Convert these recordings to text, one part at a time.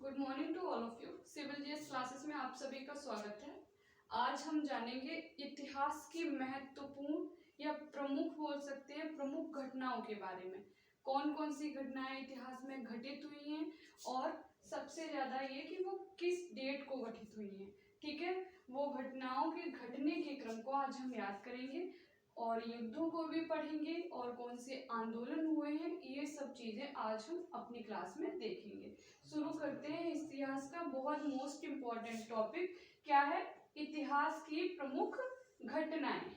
Good morning to all of you. Civil GS classes में आप सभी का स्वागत है। आज हम जानेंगे इतिहास की महत्वपूर्ण या प्रमुख बोल सकते हैं प्रमुख घटनाओं के बारे में। कौन कौन सी घटनाएं इतिहास में घटित हुई हैं और सबसे ज्यादा ये कि वो किस डेट को घटित हुई हैं। ठीक है, वो घटनाओं के घटने के क्रम को आज हम याद करेंगे और युद्धों को भी पढ़ेंगे और कौन से आंदोलन हुए हैं, ये सब चीजें आज हम अपनी क्लास में देखेंगे। शुरू करते हैं इतिहास का बहुत मोस्ट इम्पोर्टेंट टॉपिक क्या है, इतिहास की प्रमुख घटनाएं।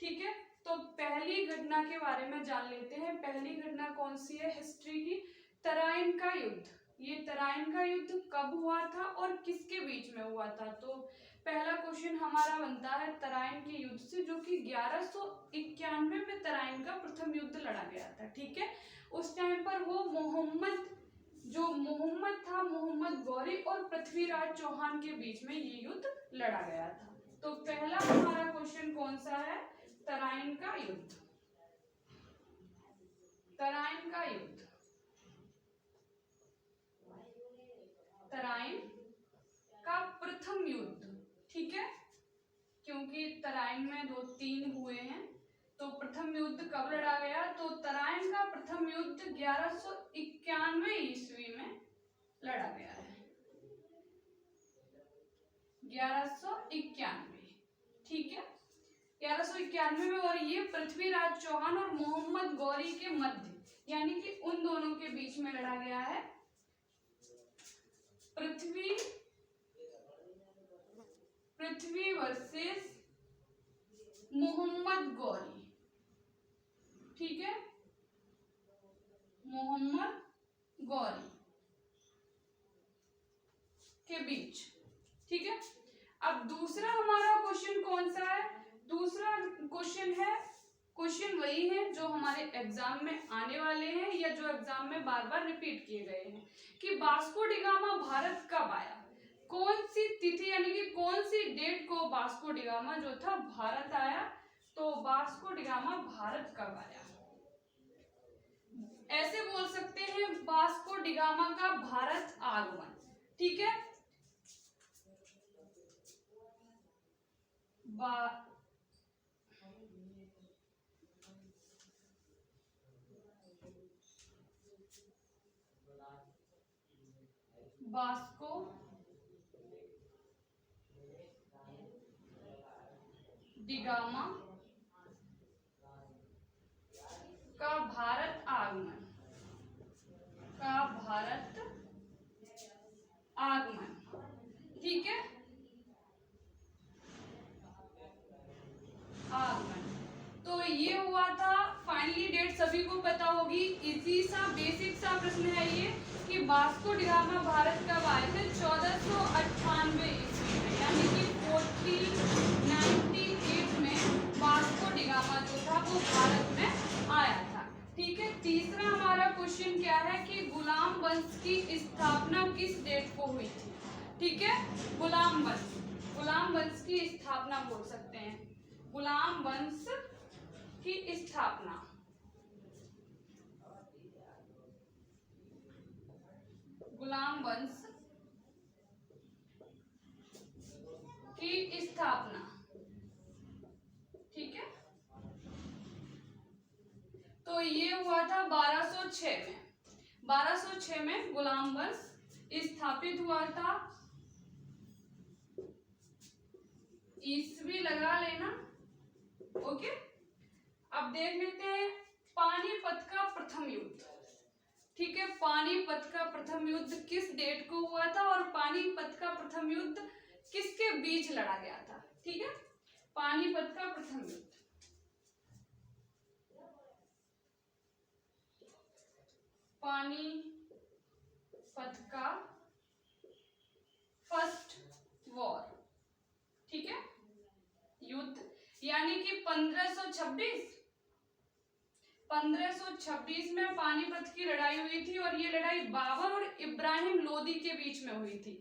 ठीक है, तो पहली घटना के बारे में जान लेते हैं। पहली घटना कौन सी है हिस्ट्री की, तराइन का युद्ध। ये तराइन का युद्ध कब हुआ था और किसके बीच में हुआ था? तो पहला क्वेश्चन हमारा बनता है तराइन के युद्ध से, जो कि 1191 में तराइन का प्रथम युद्ध लड़ा गया था। ठीक है, उस टाइम पर वो मोहम्मद था, मोहम्मद गौरी और पृथ्वीराज चौहान के बीच में ये युद्ध लड़ा गया था। तो पहला हमारा क्वेश्चन कौन सा है, तराइन का युद्ध। तराइन का युद्ध, तराइन का प्रथम युद्ध। ठीक है, क्योंकि तराइन में 2-3 हुए हैं, तो प्रथम युद्ध कब लड़ा गया? तो तराइन का प्रथम युद्ध 1191 ईस्वी में लड़ा गया है। 1191, ठीक है, 1191 में। और ये पृथ्वीराज चौहान और मोहम्मद गौरी के मध्य, यानी कि उन दोनों के बीच में लड़ा गया है। पृथ्वी वर्सेस मोहम्मद गौरी। ठीक है, मोहम्मद गौरी के बीच। ठीक है, अब दूसरा हमारा क्वेश्चन कौन सा है? दूसरा क्वेश्चन है, क्वेश्चन वही है जो हमारे एग्जाम में आने वाले हैं या जो एग्जाम में बार बार रिपीट किए गए हैं कि वास्को डी गामा भारत कब आया। कौन सी तिथि यानी कि कौन सी डेट को वास्को डी गामा जो था भारत आया? तो वास्को डी गामा भारत कब आया? ऐसे बोल सकते हैं वास्को डी गामा का भारत आगमन। ठीक है, वास्को डी गामा का भारत आगमन, ठीक है, आगमन। तो ये हुआ था, फाइनली डेट सभी को पता होगी। इजी सा बेसिक सा प्रश्न है ये कि वास्को डी गामा भारत कब आए थे? 1498 ईस्वी में, यानी कि 1498 में वास्को डी गामा जो था वो भारत में आया था। ठीक है, तीसरा हमारा क्वेश्चन क्या है कि गुलाम वंश की स्थापना किस डेट को हुई थी? ठीक है, गुलाम वंश की स्थापना बोल सकते हैं, गुलाम वंश की स्थापना। गुलाम वंश की स्थापना, ठीक है, तो ये हुआ था 1206 में। 1206 में गुलाम वंश स्थापित हुआ था। ईस्वी लगा लेना, ओके। अब देख लेते हैं पानीपत का प्रथम युद्ध। ठीक है, पानीपत का प्रथम युद्ध किस डेट को हुआ था और पानीपत का प्रथम युद्ध किसके बीच लड़ा गया था? ठीक है, पानीपत का प्रथम युद्ध, पानीपत का फर्स्ट वॉर। ठीक है, युद्ध, यानी कि 1526 में पानीपत की लड़ाई हुई थी और ये लड़ाई बाबर और इब्राहिम लोदी के बीच में हुई थी।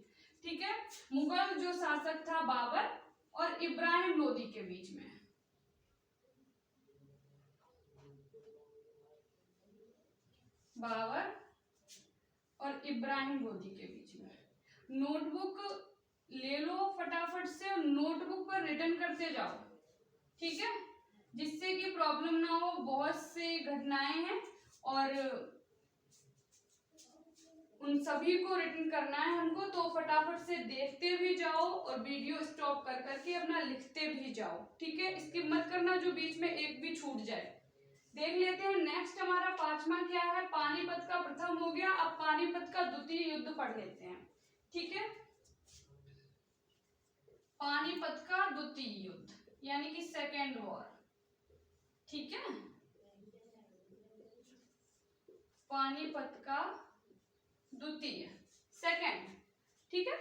ठीक है, मुगल जो शासक था बाबर और इब्राहिम लोदी के बीच में। बाबर और इब्राहिम लोदी के बीच में। नोटबुक ले लो फटाफट से और नोटबुक पर रिटर्न करते जाओ, ठीक है, जिससे कि प्रॉब्लम ना हो। बहुत से घटनाएं हैं और उन सभी को रिटर्न करना है हमको, तो फटाफट से देखते भी जाओ और वीडियो स्टॉप कर करके अपना लिखते भी जाओ, ठीक है। स्किप मत करना जो बीच में एक भी छूट जाए। देख लेते हैं नेक्स्ट हमारा पांचवा क्या है। पानीपत का प्रथम हो गया, अब पानीपत का द्वितीय युद्ध पढ़ लेते हैं, ठीक है। पानीपत का द्वितीय युद्ध यानी कि सेकेंड वॉर, ठीक है। पानीपत का द्वितीय, सेकेंड, ठीक है,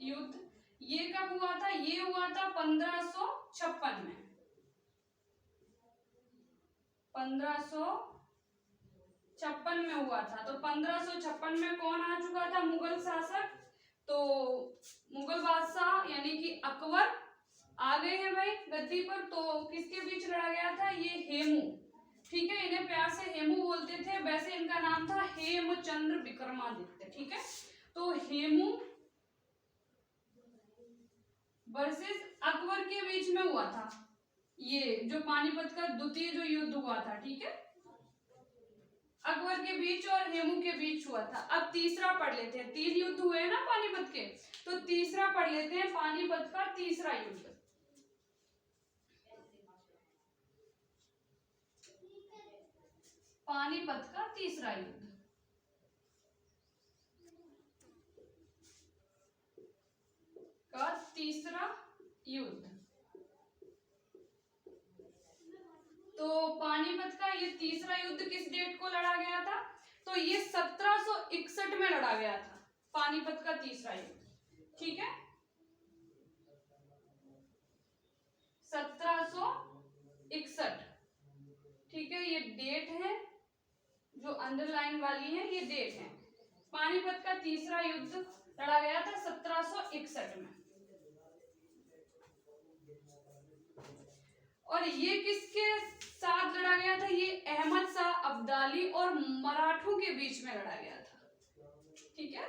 युद्ध। ये कब हुआ था? ये हुआ था 1556 में। 1556 में हुआ था। तो 1556 में कौन आ चुका था? मुगल शासक। तो मुगल बादशाह यानी कि अकबर आ गए हैं भाई गद्दी पर। तो किसके बीच लड़ा गया था? ये हेमू, ठीक है, इन्हें प्यार से हेमू बोलते थे, वैसे इनका नाम था हेमचंद्र विक्रमादित्य, ठीक है। तो हेमू वर्सेस अकबर के बीच में हुआ था ये जो पानीपत का द्वितीय जो युद्ध हुआ था, ठीक है, अकबर के बीच और हेमू के बीच हुआ था। अब तीसरा पढ़ लेते हैं, 3 युद्ध हुए ना पानीपत के, तो तीसरा पढ़ लेते हैं, पानीपत का तीसरा युद्ध। पानीपत का तीसरा युद्ध का तीसरा युद्ध। तो पानीपत का ये तीसरा युद्ध किस डेट को लड़ा गया था? तो ये 1761 में लड़ा गया था पानीपत का तीसरा युद्ध, ठीक है, 1761, ठीक है। ये डेट है जो अंडरलाइन वाली है, ये डेट है। पानीपत का तीसरा युद्ध लड़ा गया था 1761 में। और ये किसके साथ लड़ा गया था? ये अहमद शाह अब्दाली और मराठों के बीच में लड़ा गया था, ठीक है,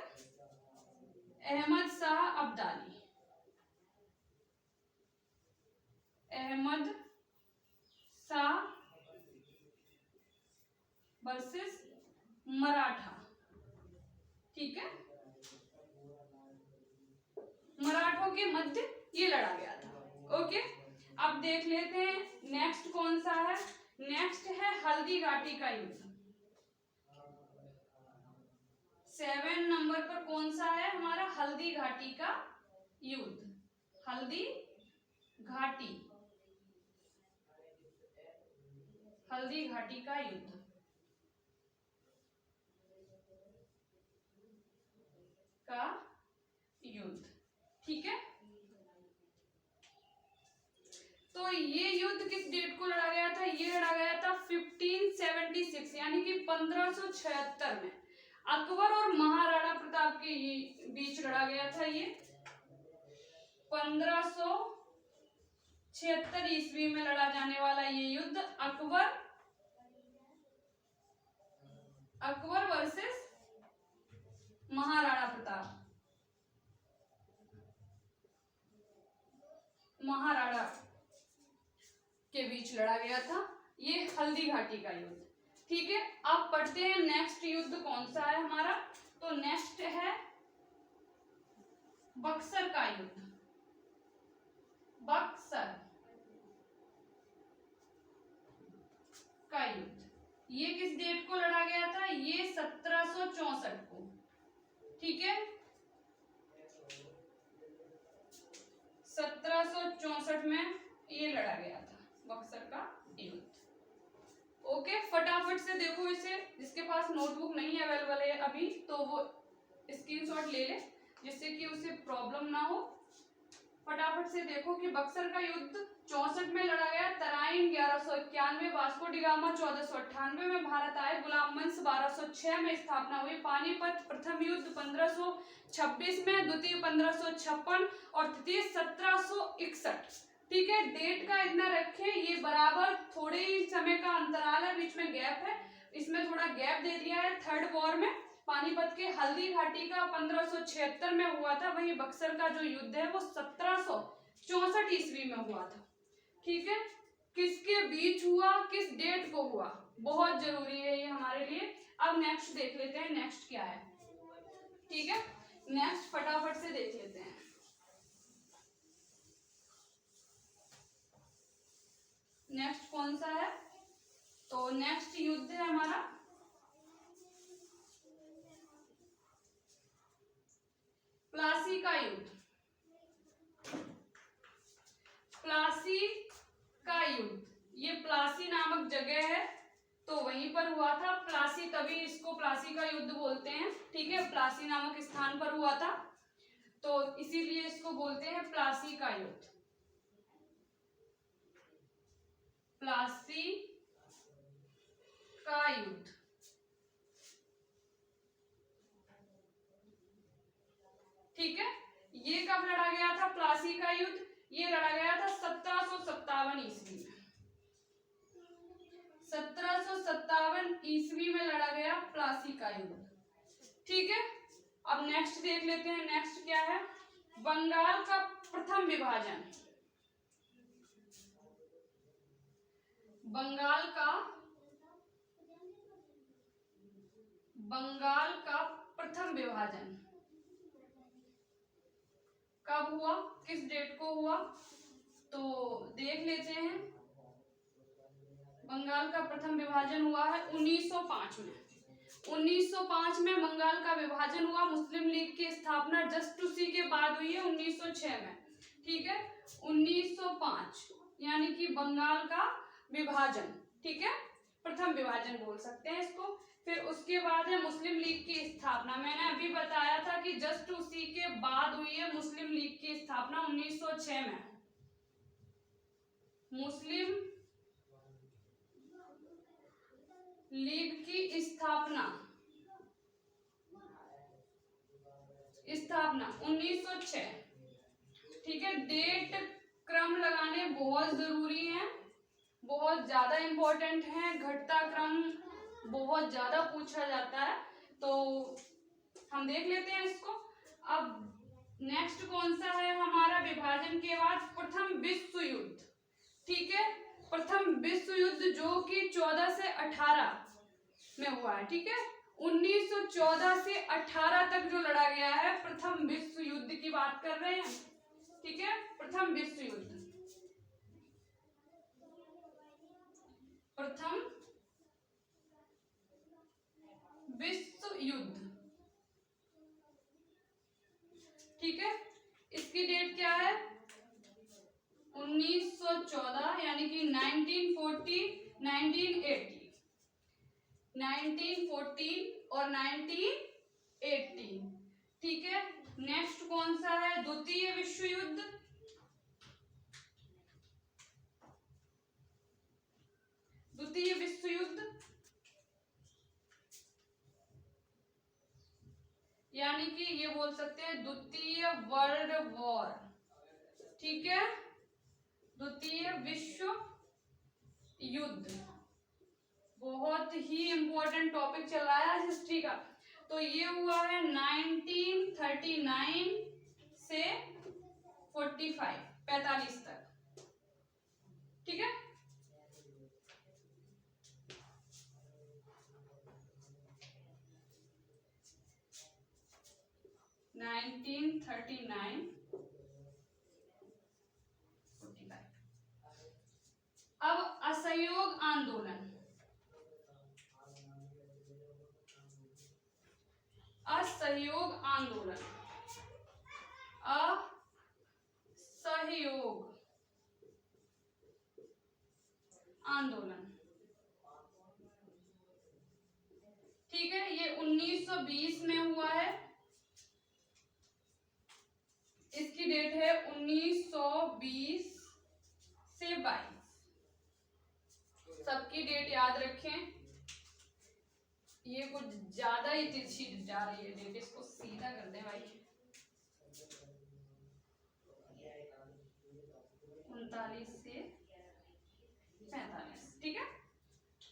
अहमद शाह अब्दाली, अहमद शाह वर्सेस मराठा, ठीक है, मराठों के मध्य ये लड़ा गया था, ओके। अब देख लेते हैं नेक्स्ट कौन सा है। नेक्स्ट है हल्दी घाटी का युद्ध। 7 नंबर पर कौन सा है हमारा? हल्दी घाटी का युद्ध, हल्दी घाटी, हल्दी घाटी का युद्ध का युद्ध, ठीक है। तो ये युद्ध किस डेट को लड़ा गया था? ये लड़ा गया था 1576 यानी कि 1576 में। अकबर और महाराणा प्रताप के बीच लड़ा गया था ये 1576 ईस्वी में लड़ा जाने वाला ये युद्ध अकबर वर्सेस महाराणा प्रताप, महाराणा के बीच लड़ा गया था ये हल्दी घाटी का युद्ध, ठीक है। अब पढ़ते हैं नेक्स्ट युद्ध कौन सा है हमारा। तो नेक्स्ट है बक्सर का युद्ध, बक्सर का युद्ध। ये किस डेट को लड़ा गया था? ये 1764 को, ठीक है, 1764 में ये लड़ा गया था बक्सर का युद्ध, ओके। फटाफट से देखो इसे, जिसके पास नोटबुक नहीं अवेलेबल है अभी तो वो स्क्रीनशॉट ले ले जिससे कि उसे प्रॉब्लम ना हो। फटाफट से देखो कि बक्सर का युद्ध 64 में लड़ा गया, तराइन 1191, वास्को डी गामा 1498 में भारत आए, गुलाम वंश 1206 में स्थापना हुई, पानीपत प्रथम युद्ध 1526 में, द्वितीय 1556 और तृतीय 1761, ठीक है। डेट का इतना रखें, ये बराबर थोड़े ही समय का अंतराल है, बीच में गैप है, इसमें थोड़ा गैप दे दिया है थर्ड वॉर में, पानीपत के हल्दी घाटी का 1576 में हुआ था। वहीं बक्सर का जो युद्ध है वो 1764 ईस्वी में हुआ था। ठीक है, किसके बीच हुआ, किस डेट को हुआ, बहुत जरूरी है ये हमारे लिए। अब नेक्स्ट देख लेते हैं, नेक्स्ट क्या है। ठीक है, नेक्स्ट फटाफट से देख लेते हैं। नेक्स्ट कौन सा है, तो नेक्स्ट युद्ध है हमारा प्लासी का युद्ध। प्लासी का युद्ध, ये प्लासी नामक जगह है तो वहीं पर हुआ था। प्लासी, तभी इसको प्लासी का युद्ध बोलते हैं। ठीक है, प्लासी नामक स्थान पर हुआ था तो इसीलिए इसको बोलते हैं प्लासी का युद्ध। प्लासी का युद्ध। ठीक है, ये कब लड़ा गया था प्लासी का युद्ध, ये लड़ा गया था 1757 ईस्वी में। 1757 ईस्वी में लड़ा गया प्लासी का युद्ध। ठीक है, अब नेक्स्ट देख लेते हैं। नेक्स्ट क्या है, बंगाल का प्रथम विभाजन। बंगाल का प्रथम विभाजन कब हुआ, किस डेट को हुआ, तो देख लेते हैं। बंगाल का प्रथम विभाजन हुआ है 1905 में। 1905 में बंगाल का विभाजन हुआ। मुस्लिम लीग की स्थापना जस्ट उसी के बाद हुई है 1906 में। ठीक है, 1905 यानी कि बंगाल का विभाजन। ठीक है, प्रथम विभाजन बोल सकते हैं इसको। फिर उसके बाद है मुस्लिम लीग की स्थापना। मैंने अभी बताया था कि जस्ट उसी के बाद हुई है मुस्लिम लीग की स्थापना 1906 में। मुस्लिम लीग की स्थापना 1906। ठीक है, डेट क्रम लगाने बहुत जरूरी है, बहुत ज्यादा इंपॉर्टेंट है। घटता क्रम बहुत ज्यादा पूछा जाता है तो हम देख लेते हैं इसको। अब नेक्स्ट कौन सा है हमारा विभाजन के बाद, प्रथम विश्व युद्ध। ठीक है, प्रथम विश्व युद्ध जो कि 14 से 18 में हुआ है। ठीक है, 1914 से 18 तक जो लड़ा गया है प्रथम विश्व युद्ध की बात कर रहे हैं। ठीक है, प्रथम विश्व युद्ध, प्रथम विश्व युद्ध। ठीक है, इसकी डेट क्या है, 1914 यानी कि 1940, 1980, 1914 और 1980। ठीक है, नेक्स्ट कौन सा है, द्वितीय विश्व युद्ध। द्वितीय विश्व युद्ध यानी कि ये बोल सकते हैं द्वितीय वर्ल्ड वॉर। ठीक है, द्वितीय विश्व युद्ध बहुत ही इंपॉर्टेंट टॉपिक चल रहा है हिस्ट्री का। तो ये हुआ है 1939 से 45 तक। ठीक है, अब असहयोग आंदोलन। असहयोग आंदोलन, असहयोग आंदोलन। ठीक है, ये 1920 में हुआ है। इसकी डेट है 1920 से 22। सबकी डेट याद रखें, ये कुछ ज्यादा ही तिरछी जा रही है डेट, इसको सीधा कर दे भाई। 39 से 45। ठीक है,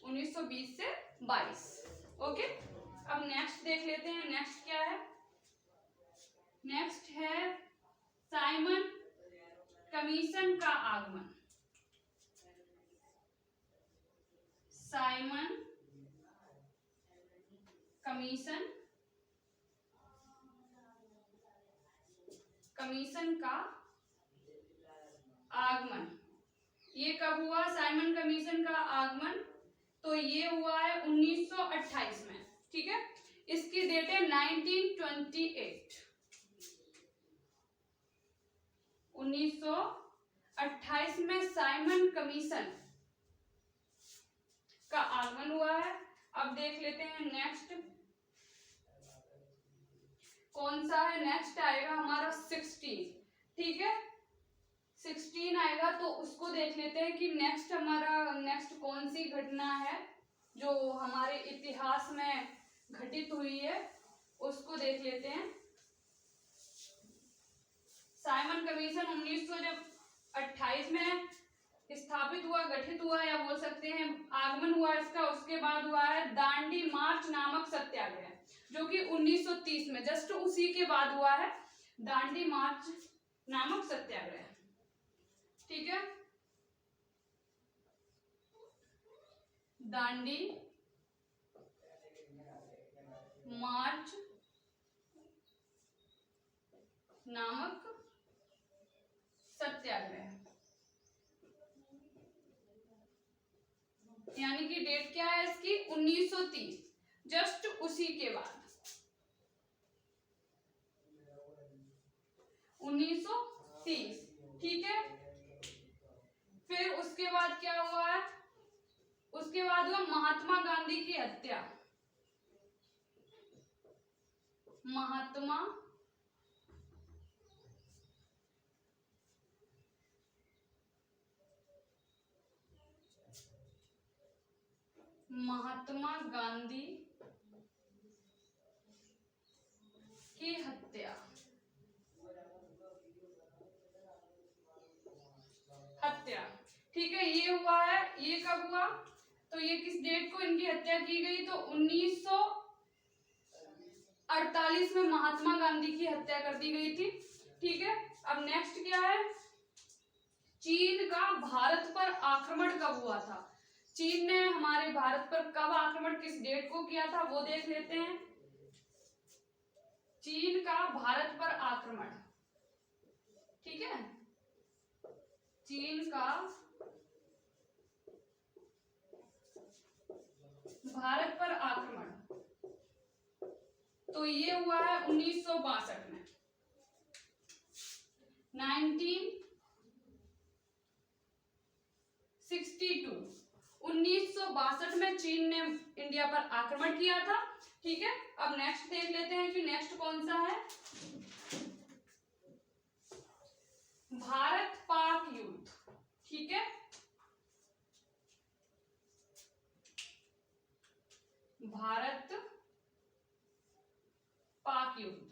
1920 से 22। ओके, अब नेक्स्ट देख लेते हैं, नेक्स्ट क्या है। नेक्स्ट है साइमन कमीशन का आगमन। साइमन कमीशन का आगमन, ये कब हुआ साइमन कमीशन का आगमन? तो ये हुआ है 1928 में, ठीक है। इसकी डेट है 1928। 1928 में साइमन कमीशन का आगमन हुआ है। अब देख लेते हैं नेक्स्ट कौन सा है। नेक्स्ट आएगा हमारा 16, ठीक है। 16 आएगा तो उसको देख लेते हैं कि नेक्स्ट कौन सी घटना है जो हमारे इतिहास में घटित हुई है, उसको देख लेते हैं। साइमन कमीशन 1928 में स्थापित हुआ, गठित हुआ, या बोल सकते हैं आगमन हुआ इसका। उसके बाद हुआ है दांडी मार्च नामक सत्याग्रह, जो कि 1930 में, जस्ट उसी के बाद हुआ है दांडी मार्च नामक सत्याग्रह, ठीक है। दांडी मार्च नामक सत्याग्रह, यानी कि डेट क्या है इसकी 1930, जस्ट उसी के बाद 1930, ठीक है। फिर उसके बाद क्या हुआ है, उसके बाद हुआ महात्मा गांधी की हत्या। महात्मा गांधी की हत्या, ठीक है। ये हुआ है, ये कब हुआ, तो ये किस डेट को इनकी हत्या की गई, तो 1948 में महात्मा गांधी की हत्या कर दी गई थी, ठीक है। अब नेक्स्ट क्या है, चीन का भारत पर आक्रमण कब हुआ था। चीन ने हमारे भारत पर कब आक्रमण, किस डेट को किया था, वो देख लेते हैं। चीन का भारत पर आक्रमण, ठीक है। चीन का भारत पर आक्रमण, तो ये हुआ है 1962 में। 1962 में चीन ने इंडिया पर आक्रमण किया था, ठीक है। अब नेक्स्ट देख लेते हैं कि नेक्स्ट कौन सा है, भारत पाक युद्ध, ठीक है। भारत पाक युद्ध,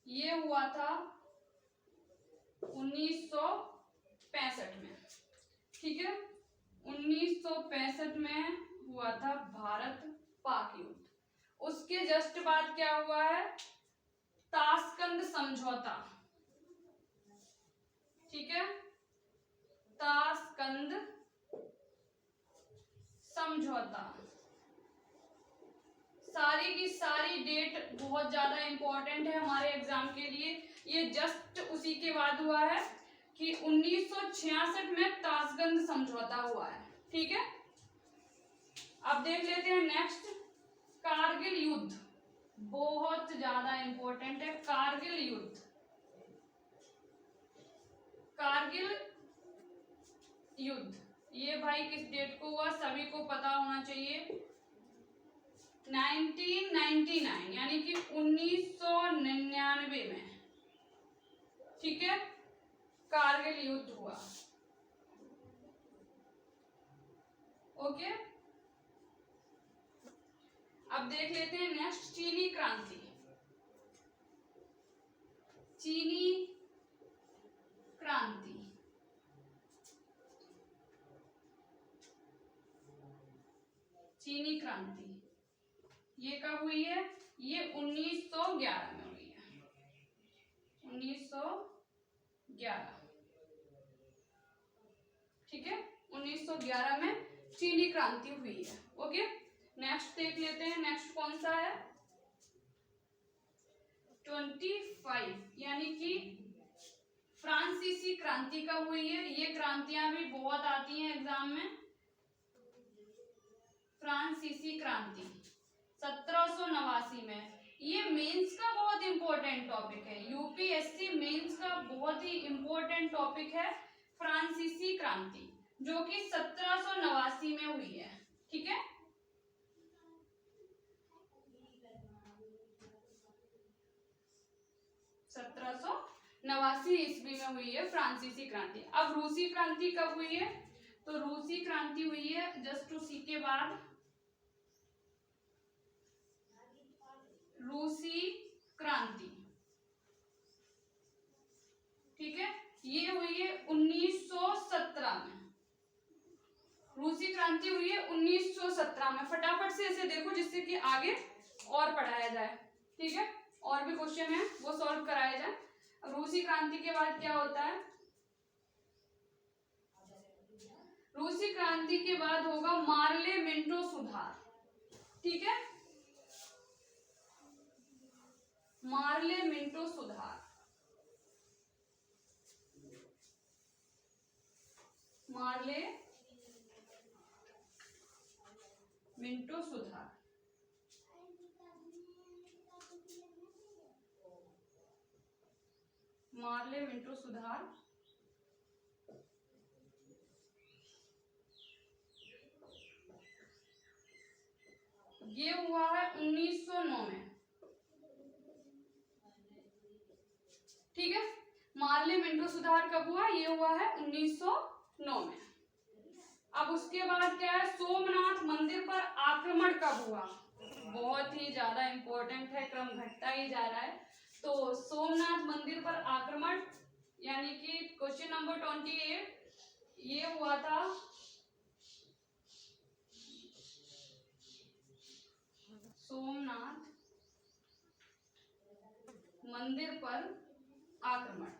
ये हुआ था 1965 में, ठीक है। 1965 में हुआ था भारत पाक युद्ध। उसके जस्ट बाद क्या हुआ है, ताशकंद समझौता, ठीक है। ताशकंद समझौता, सारी की सारी डेट बहुत ज्यादा इंपॉर्टेंट है हमारे एग्जाम के लिए। ये जस्ट उसी के बाद हुआ है कि 1966 में ताशकंद समझौता हुआ है, ठीक है। अब देख लेते हैं नेक्स्ट, कारगिल युद्ध, बहुत ज्यादा इंपॉर्टेंट है कारगिल युद्ध। कारगिल युद्ध ये भाई किस डेट को हुआ, सभी को पता होना चाहिए। 1999 यानी कि 1999 में, ठीक है, कारगिल युद्ध हुआ, ओके। अब देख लेते हैं नेक्स्ट, चीनी क्रांति। चीनी क्रांति चीनी क्रांति ये कब हुई है? ये 1911 में हुई है, 1911। ठीक है, 1911 में चीनी क्रांति हुई है। ओके, नेक्स्ट देख लेते हैं। नेक्स्ट कौन सा है? 25, यानी कि फ्रांसीसी क्रांति कब हुई है? ये क्रांतियां भी बहुत आती हैं एग्जाम में। फ्रांसीसी क्रांति 1789 में। ये मेंस का बहुत इंपॉर्टेंट टॉपिक है, यूपीएससी मेंस का बहुत ही इंपॉर्टेंट टॉपिक है फ्रांसीसी क्रांति, जो कि 1789 में हुई है। ठीक है, ईस्वी में हुई है फ्रांसीसी क्रांति। अब रूसी क्रांति कब हुई है? तो रूसी क्रांति हुई है जस्ट उसी के बाद, रूसी क्रांति। ठीक है, ये हुई है 1917 में। रूसी क्रांति हुई है 1917 में। फटाफट से इसे देखो जिससे कि आगे और पढ़ाया जाए। ठीक है, और भी क्वेश्चन है वो सॉल्व कराया जाए। रूसी क्रांति के बाद क्या होता है? रूसी क्रांति के बाद होगा मार्ले मिंटो सुधार। ठीक है, मार्ले मिंटो सुधार, मार्ले मिंटो सुधार। मार्ले मिंटो सुधार ये हुआ है 1909 में। ठीक है, मार्ले मिंटो सुधार कब हुआ? ये हुआ है 1909 में। अब उसके बाद क्या है? सोमनाथ मंदिर पर आक्रमण कब हुआ? बहुत ही ज्यादा इंपॉर्टेंट है, क्रम घटता ही जा रहा है। तो सोमनाथ मंदिर पर आक्रमण यानी कि क्वेश्चन नंबर 28 ये हुआ था सोमनाथ मंदिर पर आक्रमण।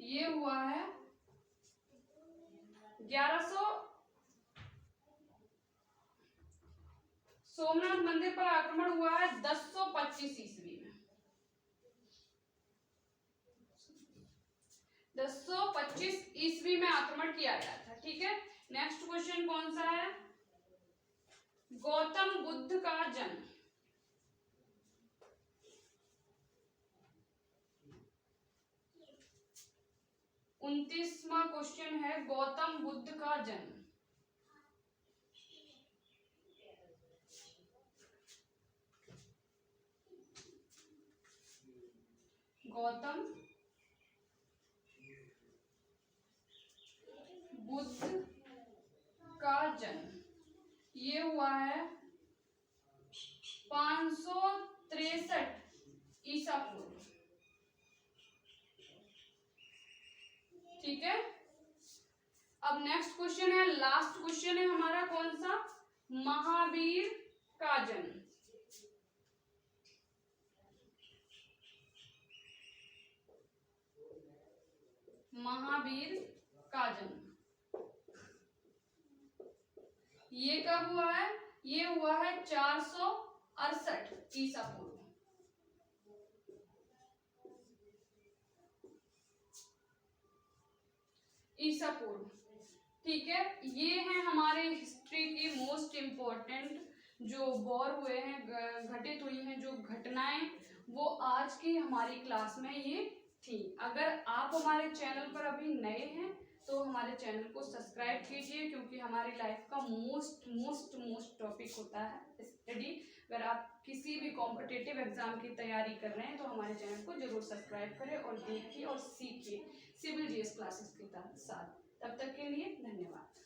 ये हुआ है 1100। सोमनाथ मंदिर पर आक्रमण हुआ है 1025 ईस्वी में। 1025 ईस्वी में आक्रमण किया गया था। ठीक है, नेक्स्ट क्वेश्चन कौन सा है? गौतम बुद्ध का जन्म। उनतीसवां क्वेश्चन है गौतम बुद्ध का जन्म। गौतम बुद्ध का जन्म ये हुआ है 563 ईसा पूर्व। ठीक है, अब नेक्स्ट क्वेश्चन है, लास्ट क्वेश्चन है हमारा कौन सा? महावीर का जन्म। महावीर का जन्म ये कब हुआ है? ये हुआ है 468 ईसा पूर्व। ईसा पूर्व। ठीक है, ये है हमारे हिस्ट्री की मोस्ट इम्पोर्टेंट जो वॉर हुए हैं, घटित हुई हैं जो घटनाएं, वो आज की हमारी क्लास में ये थी। अगर आप हमारे चैनल पर अभी नए हैं तो हमारे चैनल को सब्सक्राइब कीजिए, क्योंकि हमारी लाइफ का मोस्ट मोस्ट मोस्ट टॉपिक होता है स्टडी। अगर आप किसी भी कॉम्पिटिटिव एग्जाम की तैयारी कर रहे हैं तो हमारे चैनल को जरूर सब्सक्राइब करें और देखिए और सीखिए सिविल जीएस क्लासेस के साथ। तब तक के लिए धन्यवाद।